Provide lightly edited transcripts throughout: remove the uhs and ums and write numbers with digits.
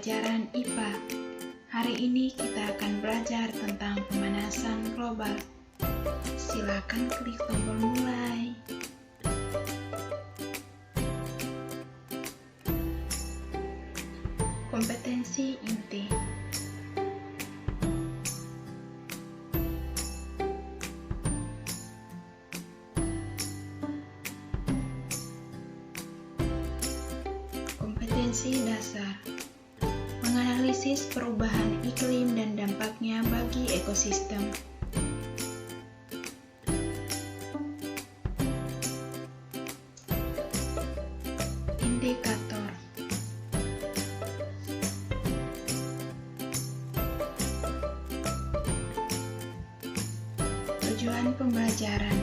pelajaran IPA. Hari ini kita akan belajar tentang pemanasan global. Silakan klik tombol mulai. Kompetensi inti. Kompetensi dasar. Menganalisis perubahan iklim dan dampaknya bagi ekosistem. Indikator. Tujuan pembelajaran.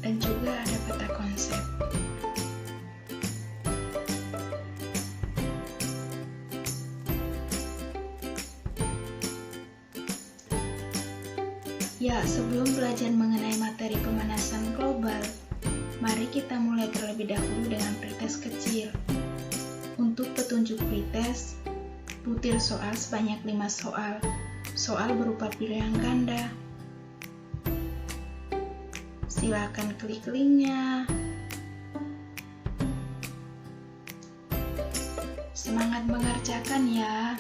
Dan juga ada peta konsep. Ya, sebelum belajar mengenai materi pemanasan global, mari kita mulai terlebih dahulu dengan pretest kecil. Untuk petunjuk pretest, butir soal sebanyak 5 soal. Soal berupa pilihan ganda. Silakan klik linknya. Semangat mengerjakan ya.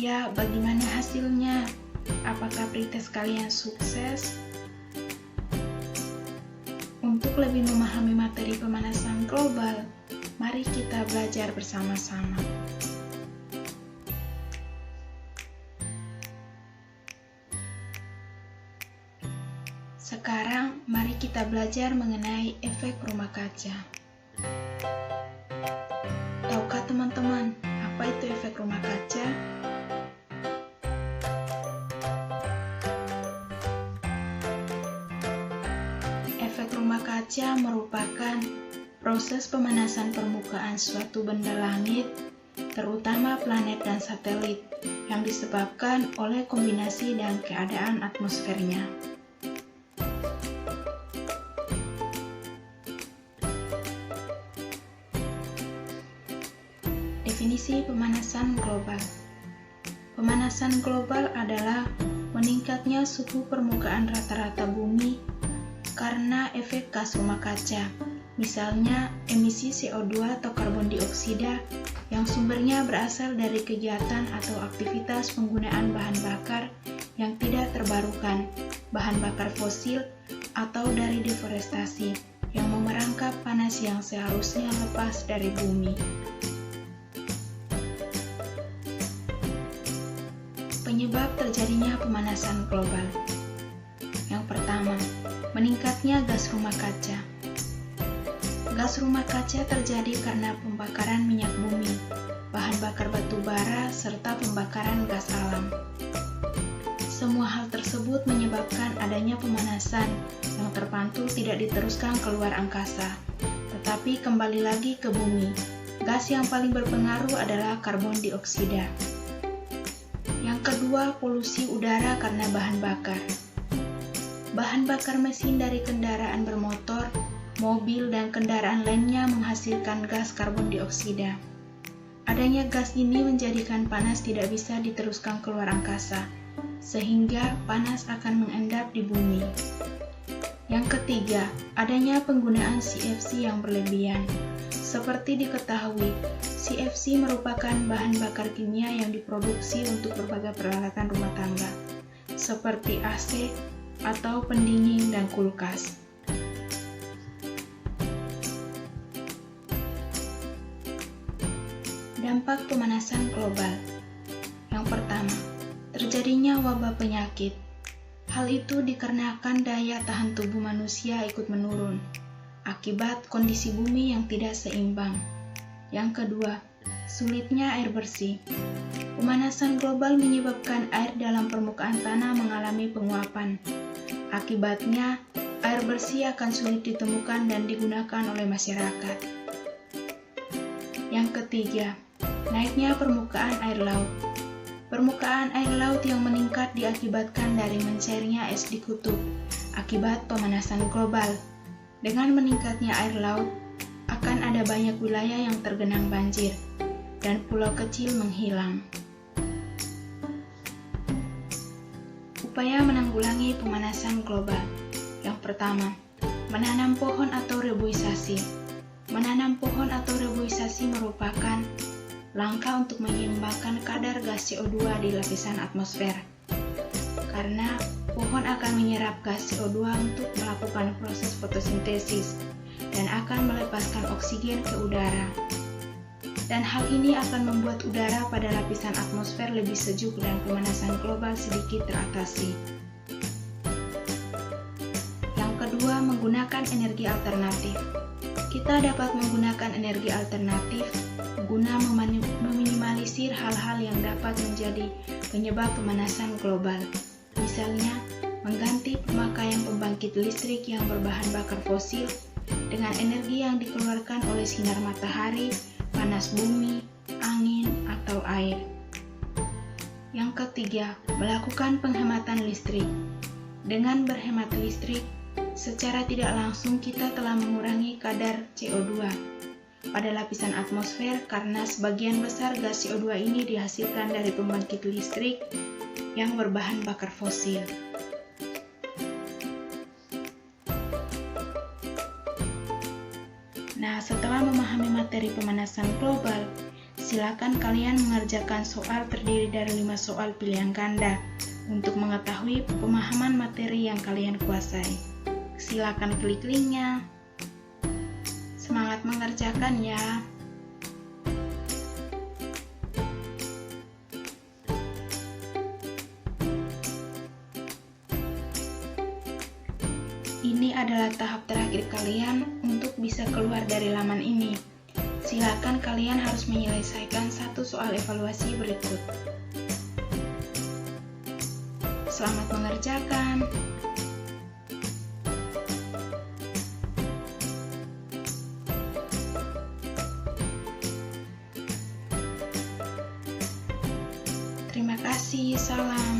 Ya, bagaimana hasilnya? Apakah pretest kalian sukses? Untuk lebih memahami materi pemanasan global, mari kita belajar bersama-sama. Sekarang, mari kita belajar mengenai efek rumah kaca. Tahukah teman-teman, apa itu efek rumah kaca? Efek rumah kaca merupakan proses pemanasan permukaan suatu benda langit, terutama planet dan satelit, yang disebabkan oleh kombinasi dan keadaan atmosfernya. Definisi pemanasan global. Pemanasan global adalah meningkatnya suhu permukaan rata-rata bumi karena efek gas rumah kaca, misalnya emisi CO2 atau karbon dioksida yang sumbernya berasal dari kegiatan atau aktivitas penggunaan bahan bakar yang tidak terbarukan, bahan bakar fosil, atau dari deforestasi yang memerangkap panas yang seharusnya lepas dari bumi. Penyebab terjadinya pemanasan global. Yang pertama, meningkatnya gas rumah kaca. Gas rumah kaca terjadi karena pembakaran minyak bumi, bahan bakar batu bara, serta pembakaran gas alam. Semua hal tersebut menyebabkan adanya pemanasan yang terpantul tidak diteruskan keluar angkasa, tetapi kembali lagi ke bumi. Gas yang paling berpengaruh adalah karbon dioksida. Yang kedua, polusi udara karena bahan bakar. Bahan bakar mesin dari kendaraan bermotor, mobil, dan kendaraan lainnya menghasilkan gas karbon dioksida. Adanya gas ini menjadikan panas tidak bisa diteruskan keluar angkasa, sehingga panas akan mengendap di bumi. Yang ketiga, adanya penggunaan CFC yang berlebihan. Seperti diketahui, CFC merupakan bahan bakar kimia yang diproduksi untuk berbagai peralatan rumah tangga, seperti AC, atau pendingin dan kulkas. Dampak pemanasan global. Yang pertama, terjadinya wabah penyakit. Hal itu dikarenakan daya tahan tubuh manusia ikut menurun akibat kondisi bumi yang tidak seimbang. Yang kedua, sulitnya air bersih. Pemanasan global menyebabkan air dalam permukaan tanah mengalami penguapan. Akibatnya, air bersih akan sulit ditemukan dan digunakan oleh masyarakat. Yang ketiga, naiknya permukaan air laut. Permukaan air laut yang meningkat diakibatkan dari mencairnya es di kutub akibat pemanasan global. Dengan meningkatnya air laut, akan ada banyak wilayah yang tergenang banjir dan pulau kecil menghilang. Upaya menanggulangi pemanasan global. Yang pertama, menanam pohon atau reboisasi. Menanam pohon atau reboisasi merupakan langkah untuk menyeimbangkan kadar gas CO2 di lapisan atmosfer. Karena pohon akan menyerap gas CO2 untuk melakukan proses fotosintesis dan akan melepaskan oksigen ke udara. Dan hal ini akan membuat udara pada lapisan atmosfer lebih sejuk dan pemanasan global sedikit teratasi. Yang kedua, menggunakan energi alternatif. Kita dapat menggunakan energi alternatif guna meminimalisir hal-hal yang dapat menjadi penyebab pemanasan global. Misalnya, mengganti pemakaian pembangkit listrik yang berbahan bakar fosil dengan energi yang dikeluarkan oleh sinar matahari, panas bumi, angin, atau air. Yang ketiga, melakukan penghematan listrik. Dengan berhemat listrik, secara tidak langsung kita telah mengurangi kadar CO2 pada lapisan atmosfer karena sebagian besar gas CO2 ini dihasilkan dari pembangkit listrik yang berbahan bakar fosil. Nah, setelah memahami materi pemanasan global, silakan kalian mengerjakan soal terdiri dari 5 soal pilihan ganda untuk mengetahui pemahaman materi yang kalian kuasai. Silakan klik linknya. Semangat mengerjakan ya! Ini adalah tahap terakhir kalian untuk bisa keluar dari laman ini. Silakan kalian harus menyelesaikan 1 soal evaluasi berikut. Selamat mengerjakan. Terima kasih, salam.